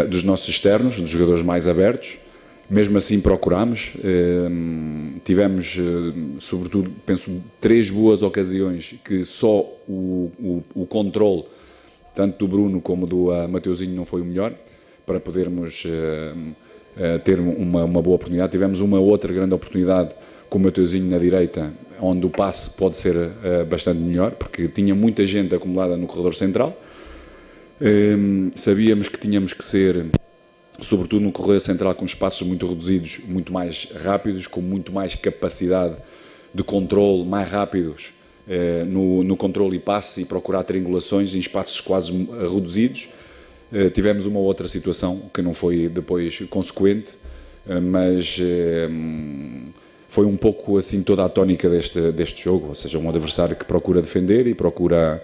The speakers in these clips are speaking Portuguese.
dos nossos externos, dos jogadores mais abertos. Mesmo assim procurámos, tivemos, sobretudo, penso, 3 boas ocasiões que só o controle, tanto do Bruno como do Mateuzinho, não foi o melhor, para podermos ter uma boa oportunidade. Tivemos uma outra grande oportunidade com o Mateuzinho na direita, onde o passe pode ser bastante melhor, porque tinha muita gente acumulada no corredor central. Sabíamos que tínhamos que ser, sobretudo no corredor central, com espaços muito reduzidos, muito mais rápidos, com muito mais capacidade de controle, mais rápidos no controle e passe, e procurar triangulações em espaços quase reduzidos. Tivemos uma outra situação que não foi depois consequente, mas foi um pouco assim toda a tónica deste jogo, ou seja, um adversário que procura defender e procura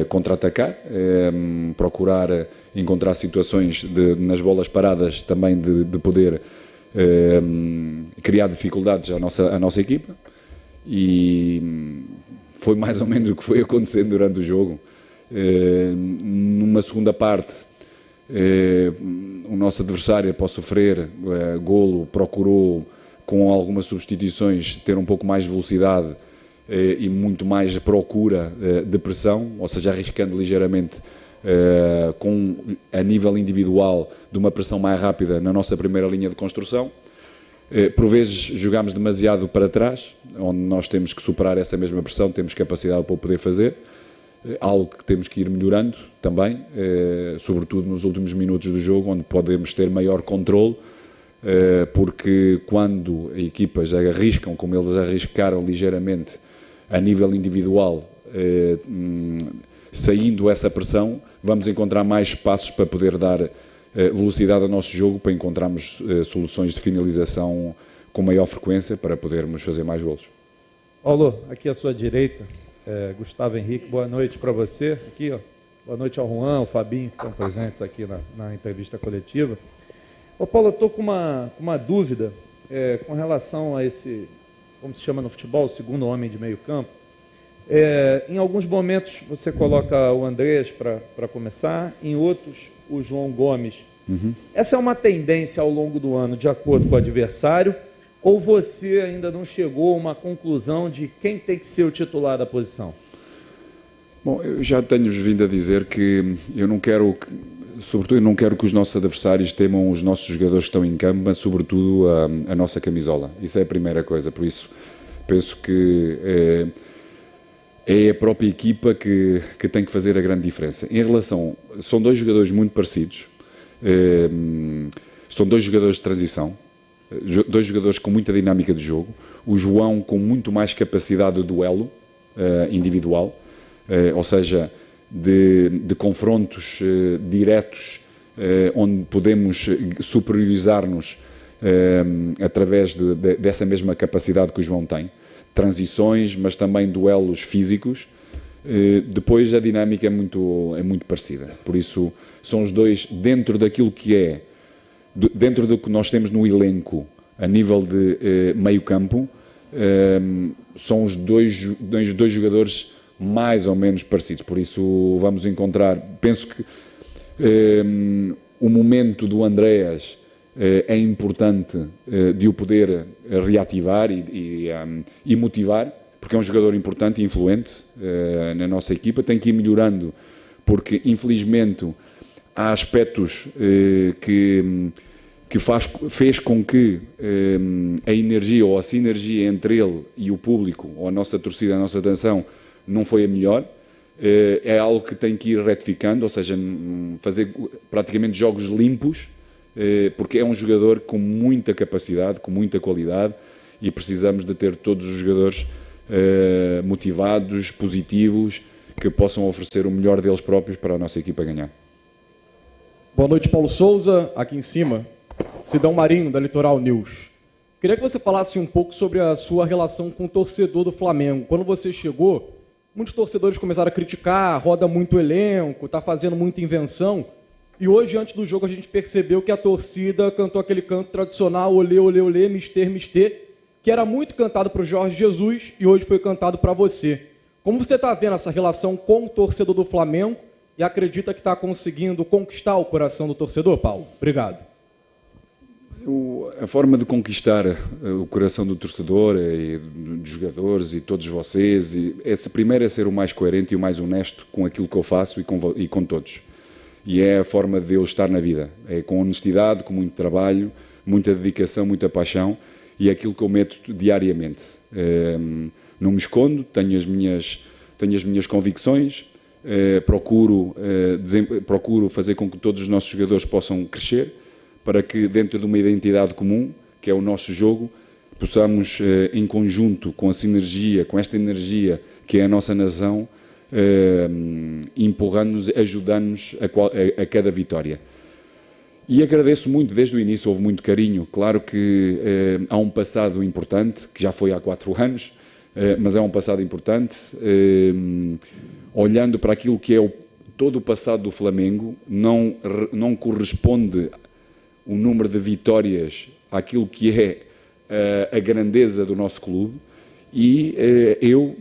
contra-atacar, procurar encontrar situações nas bolas paradas também de poder criar dificuldades à nossa equipa, e foi mais ou menos o que foi acontecendo durante o jogo. Numa segunda parte, o nosso adversário, após sofrer golo, procurou, com algumas substituições, ter um pouco mais de velocidade e muito mais procura de pressão, ou seja, arriscando ligeiramente a nível individual de uma pressão mais rápida na nossa primeira linha de construção. Por vezes jogámos demasiado para trás, onde nós temos que superar essa mesma pressão, temos capacidade para o poder fazer, algo que temos que ir melhorando também, sobretudo nos últimos minutos do jogo, onde podemos ter maior controle, porque quando equipas arriscam, como eles arriscaram ligeiramente a nível individual, saindo essa pressão, vamos encontrar mais espaços para poder dar velocidade ao nosso jogo, para encontrarmos soluções de finalização com maior frequência, para podermos fazer mais golos. Paulo, aqui à sua direita, Gustavo Henrique, boa noite para você. Aqui, ó, boa noite ao Juan, ao Fabinho, que estão presentes aqui na entrevista coletiva. Ô Paulo, eu estou com uma dúvida com relação a esse, como se chama no futebol, o segundo homem de meio campo. Em alguns momentos você coloca o Andreas para começar, em outros o João Gomes. Uhum. Essa é uma tendência ao longo do ano, de acordo com o adversário, ou você ainda não chegou a uma conclusão de quem tem que ser o titular da posição? Bom, eu já tenho vindo a dizer que eu não quero, sobretudo eu não quero que os nossos adversários temam os nossos jogadores que estão em campo, mas sobretudo a nossa camisola. Isso é a primeira coisa, por isso penso que é a própria equipa que tem que fazer a grande diferença. Em relação, são 2 jogadores muito parecidos, são 2 jogadores de transição, 2 jogadores com muita dinâmica de jogo, o João com muito mais capacidade de duelo individual, ou seja, de confrontos diretos, onde podemos superiorizar-nos através dessa mesma capacidade que o João tem. Transições, mas também duelos físicos. Depois a dinâmica é muito parecida. Por isso, são os 2, dentro daquilo que dentro do que nós temos no elenco, a nível de meio campo, são os dois jogadores mais ou menos parecidos. Por isso vamos encontrar, penso que o momento do Andreas é importante de o poder reativar e motivar, porque é um jogador importante e influente na nossa equipa. Tem que ir melhorando, porque infelizmente há aspectos que fez com que a energia ou a sinergia entre ele e o público, ou a nossa torcida, a nossa atenção, não foi a melhor. É algo que tem que ir retificando, ou seja, fazer praticamente jogos limpos, porque é um jogador com muita capacidade, com muita qualidade, e precisamos de ter todos os jogadores motivados, positivos, que possam oferecer o melhor deles próprios para a nossa equipa ganhar. Boa noite, Paulo Souza, aqui em cima, Sidão Marinho, da Litoral News. Queria que você falasse um pouco sobre a sua relação com o torcedor do Flamengo. Quando você chegou, muitos torcedores começaram a criticar, roda muito elenco, está fazendo muita invenção. E hoje, antes do jogo, a gente percebeu que a torcida cantou aquele canto tradicional, olê, olê, olê, mister, mister, que era muito cantado para o Jorge Jesus e hoje foi cantado para você. Como você está vendo essa relação com o torcedor do Flamengo e acredita que está conseguindo conquistar o coração do torcedor, Paulo? Obrigado. A forma de conquistar o coração do torcedor e dos jogadores e todos vocês, primeiro é ser o mais coerente e o mais honesto com aquilo que eu faço e com todos. E é a forma de eu estar na vida. É com honestidade, com muito trabalho, muita dedicação, muita paixão, e é aquilo que eu meto diariamente. Não me escondo, tenho as minhas convicções, procuro fazer com que todos os nossos jogadores possam crescer, para que dentro de uma identidade comum, que é o nosso jogo, possamos, em conjunto, com a sinergia, com esta energia que é a nossa nação, empurrando-nos, ajudando-nos a cada vitória. E agradeço muito, desde o início houve muito carinho. Claro que há um passado importante, que já foi há 4 anos, mas é um passado importante. Olhando para aquilo que é todo o passado do Flamengo, não corresponde o número de vitórias àquilo que é a grandeza do nosso clube, e eu,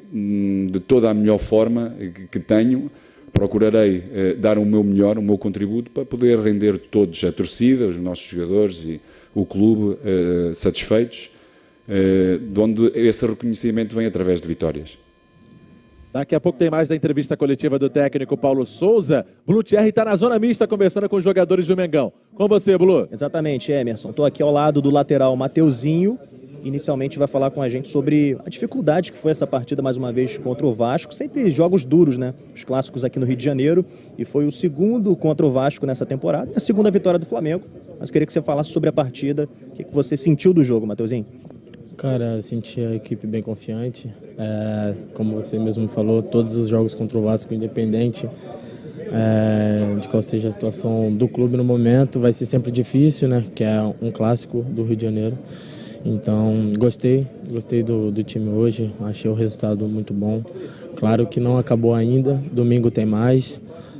de toda a melhor forma que tenho, procurarei dar o meu melhor, o meu contributo, para poder render todos, a torcida, os nossos jogadores e o clube satisfeitos, de onde esse reconhecimento vem através de vitórias. Daqui a pouco tem mais da entrevista coletiva do técnico Paulo Souza. Blue Thierry está na zona mista conversando com os jogadores do Mengão. Com você, Blue. Exatamente, Emerson. Estou aqui ao lado do lateral Mateuzinho. Inicialmente vai falar com a gente sobre a dificuldade que foi essa partida mais uma vez contra o Vasco. Sempre jogos duros, né? Os clássicos aqui no Rio de Janeiro. E foi o segundo contra o Vasco nessa temporada e a segunda vitória do Flamengo. Mas queria que você falasse sobre a partida. O que você sentiu do jogo, Mateuzinho? Cara, senti a equipe bem confiante. Como você mesmo falou, todos os jogos contra o Vasco, independente de qual seja a situação do clube no momento, vai ser sempre difícil, né? Que é um clássico do Rio de Janeiro. Então, gostei do time hoje, achei o resultado muito bom. Claro que não acabou ainda, domingo tem mais,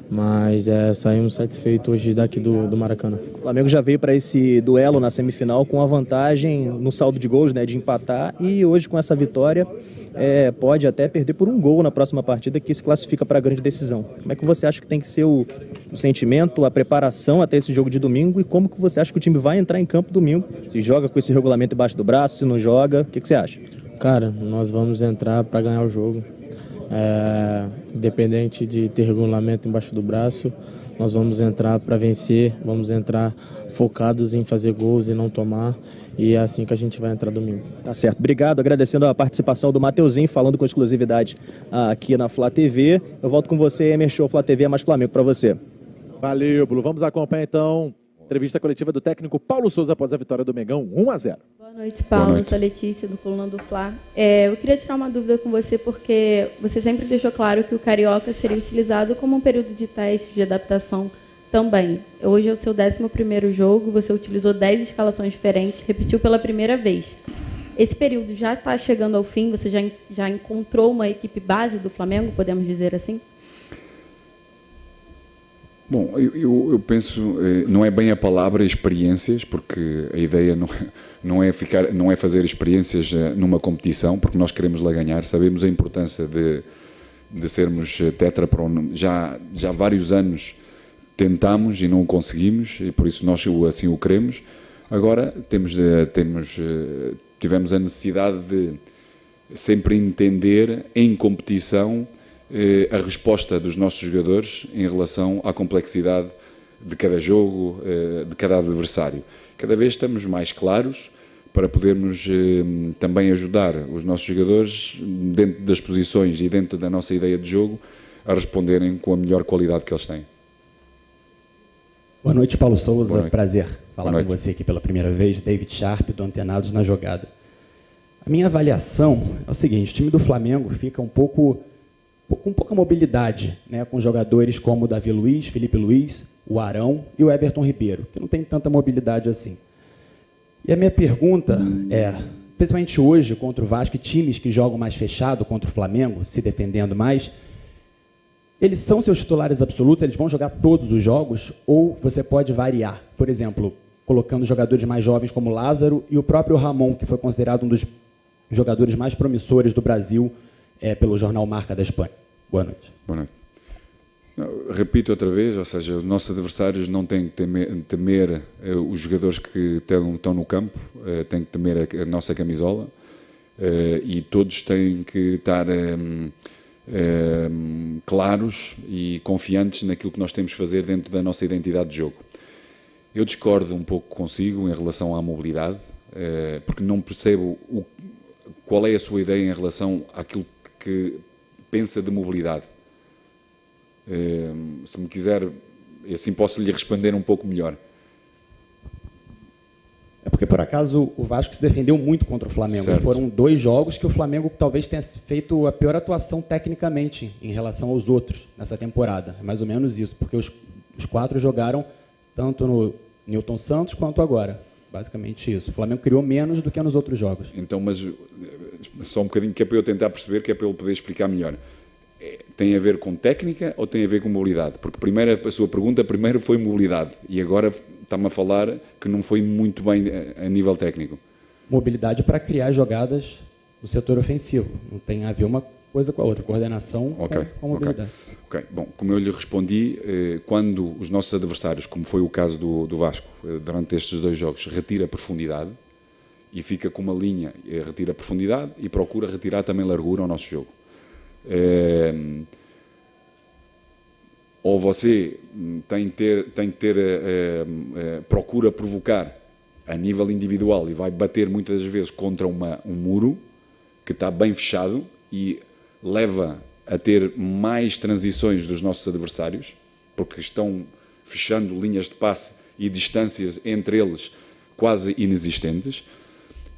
mas saímos satisfeitos hoje daqui do Maracanã. O Flamengo já veio para esse duelo na semifinal com a vantagem no saldo de gols, né, de empatar, e hoje com essa vitória pode até perder por um gol na próxima partida, que se classifica para a grande decisão. Como é que você acha que tem que ser o sentimento, a preparação até esse jogo de domingo, e como que você acha que o time vai entrar em campo domingo? Se joga com esse regulamento embaixo do braço, se não joga, o que você acha? Cara, nós vamos entrar para ganhar o jogo. Independente de ter regulamento embaixo do braço, nós vamos entrar para vencer, vamos entrar focados em fazer gols e não tomar, e é assim que a gente vai entrar domingo. Tá certo, obrigado, agradecendo a participação do Mateuzinho, falando com exclusividade aqui na Flá TV. Eu volto com você, Emerson, Flá TV é mais Flamengo para você. Valeu, Blue. Vamos acompanhar então a entrevista coletiva do técnico Paulo Souza após a vitória do Mengão, 1-0. Boa noite, Paulo. Boa noite. Eu sou a Letícia, do Coluna do Fla. Eu queria tirar uma dúvida com você, porque você sempre deixou claro que o Carioca seria utilizado como um período de teste, de adaptação também. Hoje é o seu 11º jogo, você utilizou 10 escalações diferentes, repetiu pela primeira vez. Esse período já está chegando ao fim, você já encontrou uma equipe base do Flamengo, podemos dizer assim? Bom, eu penso, não é bem a palavra experiências, porque a ideia não é fazer experiências numa competição, porque nós queremos lá ganhar, sabemos a importância de sermos tetra, já há vários anos tentamos e não o conseguimos, e por isso nós assim o queremos. Agora tivemos a necessidade de sempre entender em competição a resposta dos nossos jogadores em relação à complexidade de cada jogo, de cada adversário. Cada vez estamos mais claros para podermos também ajudar os nossos jogadores dentro das posições e dentro da nossa ideia de jogo a responderem com a melhor qualidade que eles têm. Boa noite, Paulo Souza. Boa noite. Prazer falar com você aqui pela primeira vez. David Sharp, do Antenados na Jogada. A minha avaliação é o seguinte: o time do Flamengo fica com pouca mobilidade, né, com jogadores como o Davi Luiz, Felipe Luiz, o Arão e o Everton Ribeiro, que não tem tanta mobilidade assim. E a minha pergunta é, principalmente hoje contra o Vasco, e times que jogam mais fechado contra o Flamengo, se defendendo mais, eles são seus titulares absolutos, eles vão jogar todos os jogos, ou você pode variar? Por exemplo, colocando jogadores mais jovens como Lázaro e o próprio Ramon, que foi considerado um dos jogadores mais promissores do Brasil pelo jornal Marca da Espanha. Boa noite. Boa noite. Repito outra vez, ou seja, os nossos adversários não têm que temer os jogadores que estão no campo, têm que temer a nossa camisola, e todos têm que estar claros e confiantes naquilo que nós temos de fazer dentro da nossa identidade de jogo. Eu discordo um pouco consigo em relação à mobilidade, porque não percebo qual é a sua ideia em relação àquilo que pensa de mobilidade. Se me quiser, assim posso lhe responder um pouco melhor. É porque, por acaso, o Vasco se defendeu muito contra o Flamengo. Certo. Foram 2 jogos que o Flamengo talvez tenha feito a pior atuação tecnicamente em relação aos outros nessa temporada. É mais ou menos isso, porque os 4 jogaram tanto no Newton Santos quanto agora. Basicamente isso. O Flamengo criou menos do que nos outros jogos. Então, mas só um bocadinho, que é para eu tentar perceber, que é para ele poder explicar melhor. Tem a ver com técnica ou tem a ver com mobilidade? Porque primeiro, a sua pergunta primeiro foi mobilidade e agora está-me a falar que não foi muito bem a nível técnico. Mobilidade para criar jogadas no setor ofensivo. Não tem a ver uma coisa com a outra. Coordenação com mobilidade. Ok. Bom, como eu lhe respondi, quando os nossos adversários, como foi o caso do Vasco, durante estes 2 jogos, retira profundidade e fica com uma linha, retira profundidade e procura retirar também largura ao nosso jogo. Ou você tem que ter procura provocar a nível individual e vai bater muitas vezes contra um muro que está bem fechado e leva a ter mais transições dos nossos adversários, porque estão fechando linhas de passe e distâncias entre eles quase inexistentes.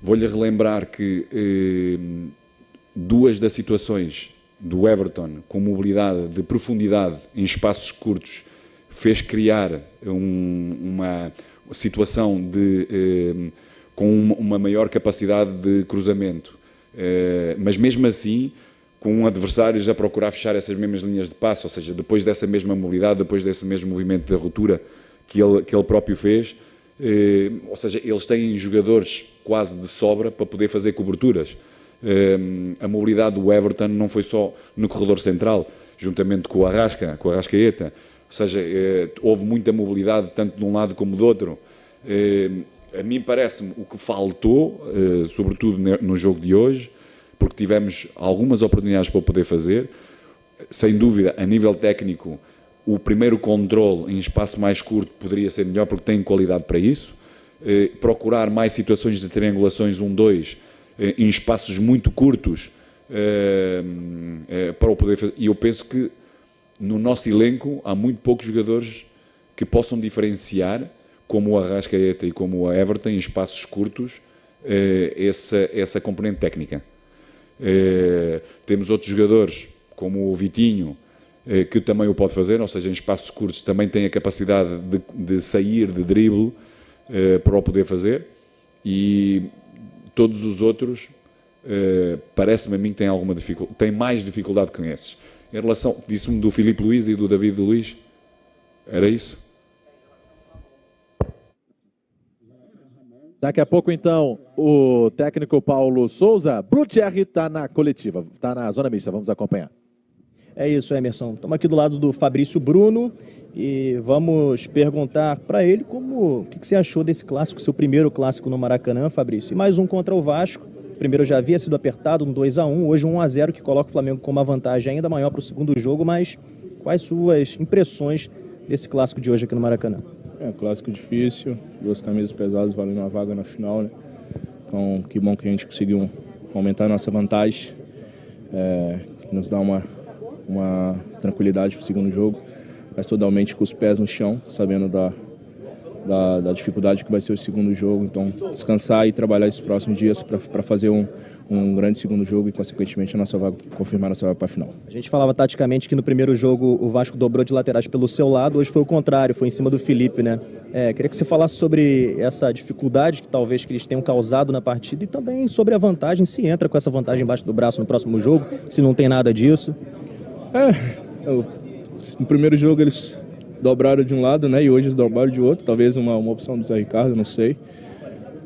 Vou-lhe relembrar que 2 das situações do Everton com mobilidade de profundidade em espaços curtos fez criar uma situação com uma maior capacidade de cruzamento, mas mesmo assim com adversários a procurar fechar essas mesmas linhas de passe, ou seja, depois dessa mesma mobilidade, depois desse mesmo movimento de ruptura que ele próprio fez, ou seja, eles têm jogadores quase de sobra para poder fazer coberturas. A mobilidade do Everton não foi só no corredor central, juntamente com o Arrascaeta, ou seja, houve muita mobilidade tanto de um lado como do outro. A mim parece-me o que faltou, sobretudo no jogo de hoje, porque tivemos algumas oportunidades para o poder fazer, sem dúvida, a nível técnico, o primeiro controle em espaço mais curto poderia ser melhor, porque tem qualidade para isso, procurar mais situações de triangulações 1-2, em espaços muito curtos para o poder fazer. E eu penso que no nosso elenco há muito poucos jogadores que possam diferenciar, como o Arrascaeta e como o Everton, em espaços curtos, essa componente técnica. Temos outros jogadores, como o Vitinho, que também o pode fazer, ou seja, em espaços curtos também tem a capacidade de sair de drible para o poder fazer, e todos os outros, parece-me a mim que têm alguma dificuldade, têm mais dificuldade que esses. Em relação, disse-me do Filipe Luís e do David Luiz, era isso? Daqui a pouco, então, o técnico Paulo Souza. Blutcherry está na coletiva, está na zona mista, vamos acompanhar. É isso, Emerson. Estamos aqui do lado do Fabrício Bruno e vamos perguntar para ele o que você achou desse clássico, seu primeiro clássico no Maracanã, Fabrício. E mais um contra o Vasco. O primeiro já havia sido apertado, um 2-1, hoje um 1-0, que coloca o Flamengo com uma vantagem ainda maior para o segundo jogo, mas quais suas impressões desse clássico de hoje aqui no Maracanã? É um clássico difícil, 2 camisas pesadas valendo uma vaga na final, né? Então, que bom que a gente conseguiu aumentar a nossa vantagem, que nos dá uma tranquilidade para o segundo jogo, mas totalmente com os pés no chão, sabendo da dificuldade que vai ser o segundo jogo. Então, descansar e trabalhar esses próximos dias para fazer um grande segundo jogo e, consequentemente, confirmar a nossa vaga para a final. A gente falava taticamente que no primeiro jogo o Vasco dobrou de laterais pelo seu lado, hoje foi o contrário, foi em cima do Felipe, né? Queria que você falasse sobre essa dificuldade que talvez que eles tenham causado na partida e também sobre a vantagem, se entra com essa vantagem embaixo do braço no próximo jogo, se não tem nada disso. No primeiro jogo eles dobraram de um lado, né? E hoje eles dobraram de outro. Talvez uma opção do Zé Ricardo, não sei.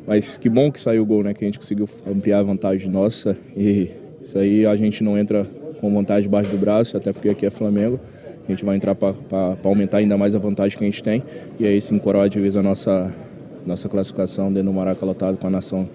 Mas que bom que saiu o gol, né? Que a gente conseguiu ampliar a vantagem nossa. E isso aí a gente não entra com vantagem debaixo do braço, até porque aqui é Flamengo. a gente vai entrar para aumentar ainda mais a vantagem que a gente tem. E aí sim coroar de vez a nossa classificação dentro do Maraca lotado, com a nação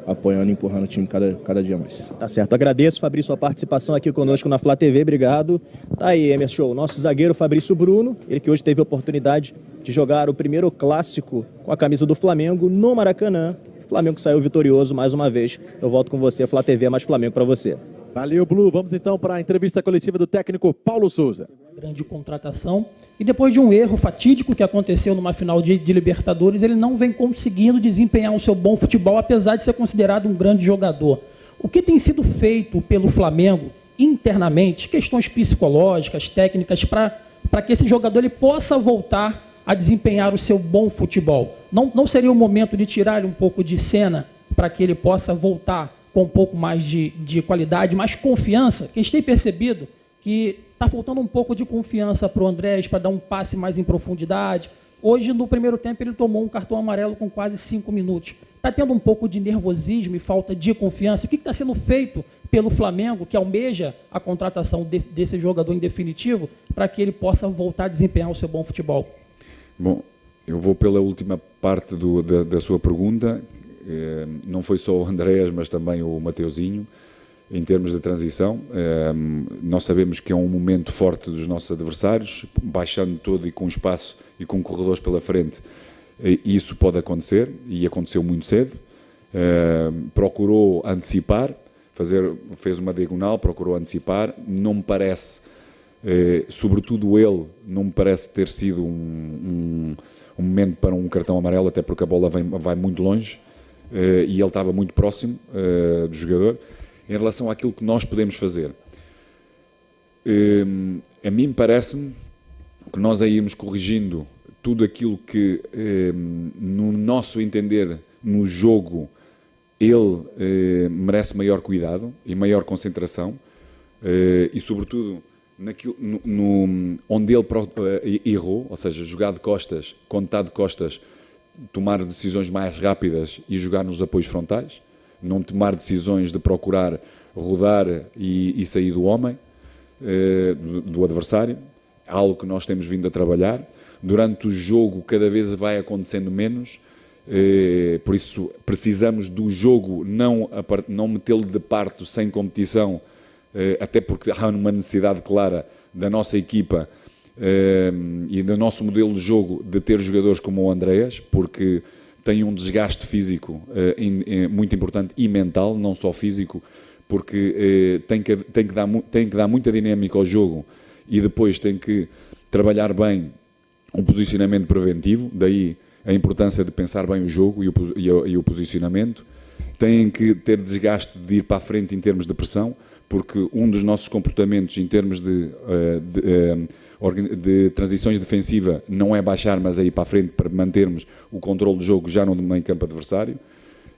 apoiando e empurrando o time cada dia mais. Tá certo, agradeço, Fabrício, a participação aqui conosco na Flá TV, obrigado. Tá aí, Emerson Show, nosso zagueiro Fabrício Bruno, ele que hoje teve a oportunidade de jogar o primeiro clássico com a camisa do Flamengo no Maracanã. O Flamengo saiu vitorioso mais uma vez. Eu volto com você, a Flá TV é mais Flamengo para você. Valeu, Blue. Vamos então para a entrevista coletiva do técnico Paulo Souza. Grande contratação. E depois de um erro fatídico que aconteceu numa final de Libertadores, ele não vem conseguindo desempenhar o seu bom futebol, apesar de ser considerado um grande jogador. O que tem sido feito pelo Flamengo internamente, questões psicológicas, técnicas, para que esse jogador ele possa voltar a desempenhar o seu bom futebol? Não seria o momento de tirar ele um pouco de cena para que ele possa voltar com um pouco mais de qualidade, mais confiança? Que a gente tem percebido que está faltando um pouco de confiança para o Andrés, para dar um passe mais em profundidade. Hoje, no primeiro tempo, ele tomou um cartão amarelo com quase 5 minutos. Está tendo um pouco de nervosismo e falta de confiança. O que está sendo feito pelo Flamengo, que almeja a contratação desse jogador em definitivo, para que ele possa voltar a desempenhar o seu bom futebol? Bom, eu vou pela última parte da sua pergunta. Não foi só o Andrés, mas também o Mateuzinho. Em termos de transição, nós sabemos que é um momento forte dos nossos adversários, baixando todo e com espaço e com corredores pela frente, isso pode acontecer, e aconteceu muito cedo. Procurou antecipar, fez uma diagonal, procurou antecipar, não me parece, sobretudo ele, não me parece ter sido um momento para um cartão amarelo, até porque a bola vai muito longe, e ele estava muito próximo do jogador. Em relação àquilo que nós podemos fazer, a mim parece-me que nós aí irmos corrigindo tudo aquilo que, no nosso entender, no jogo, ele merece maior cuidado e maior concentração, e sobretudo naquilo, onde ele errou, ou seja, jogar de costas, quando está de costas, tomar decisões mais rápidas e jogar nos apoios frontais, não tomar decisões de procurar rodar e sair do homem, do adversário, algo que nós temos vindo a trabalhar. Durante o jogo cada vez vai acontecendo menos, por isso precisamos do jogo não metê-lo de parto sem competição, até porque há uma necessidade clara da nossa equipa e do nosso modelo de jogo de ter jogadores como o Andreas, porque tem um desgaste físico muito importante e mental, não só físico, porque tem que dar muita dinâmica ao jogo e depois tem que trabalhar bem um posicionamento preventivo, daí a importância de pensar bem o jogo e o posicionamento. Tem que ter desgaste de ir para a frente em termos de pressão, porque um dos nossos comportamentos em termos de transições defensiva não é baixar, mas é ir para a frente para mantermos o controle do jogo já no meio campo adversário,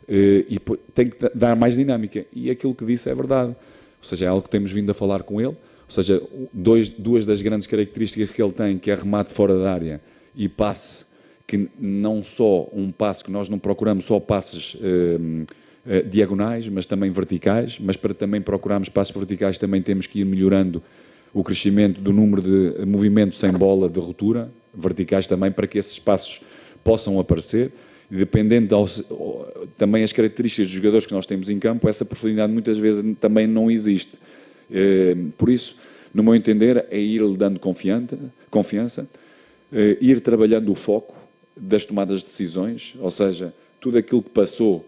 e tem que dar mais dinâmica, e aquilo que disse é verdade, ou seja, é algo que temos vindo a falar com ele, ou seja, duas das grandes características que ele tem, que é remate fora da área e passe, que não só um passe, que nós não procuramos só passes diagonais, mas também verticais, mas para também procurarmos passes verticais também temos que ir melhorando o crescimento do número de movimentos sem bola, de ruptura, verticais também, para que esses espaços possam aparecer. E dependendo também as características dos jogadores que nós temos em campo, essa profundidade muitas vezes também não existe. Por isso, no meu entender, é ir-lhe dando confiança, ir trabalhando o foco das tomadas de decisões, ou seja, tudo aquilo que passou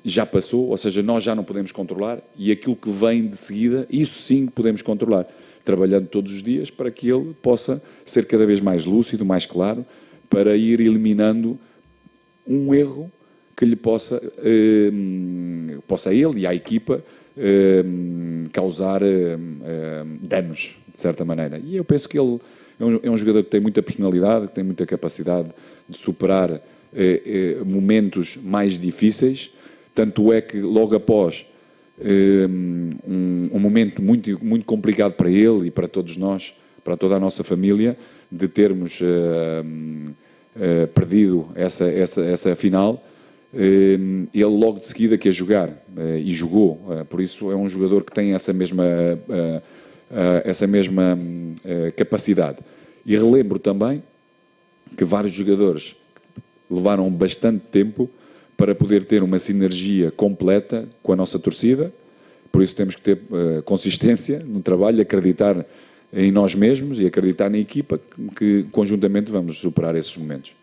já passou, ou seja, nós já não podemos controlar, e aquilo que vem de seguida, isso sim podemos controlar, trabalhando todos os dias para que ele possa ser cada vez mais lúcido, mais claro, para ir eliminando um erro que lhe possa a ele e à equipa causar danos, de certa maneira. E eu penso que ele é um jogador que tem muita personalidade, que tem muita capacidade de superar momentos mais difíceis, tanto é que logo após um momento muito, muito complicado para ele e para todos nós, para toda a nossa família, de termos perdido essa final, ele logo de seguida quer jogar, e jogou, por isso é um jogador que tem essa mesma capacidade. E relembro também que vários jogadores levaram bastante tempo para poder ter uma sinergia completa com a nossa torcida, por isso temos que ter consistência no trabalho, acreditar em nós mesmos e acreditar na equipa que conjuntamente vamos superar esses momentos.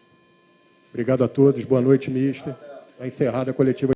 Obrigado a todos, boa noite, mister. Está encerrada a coletiva.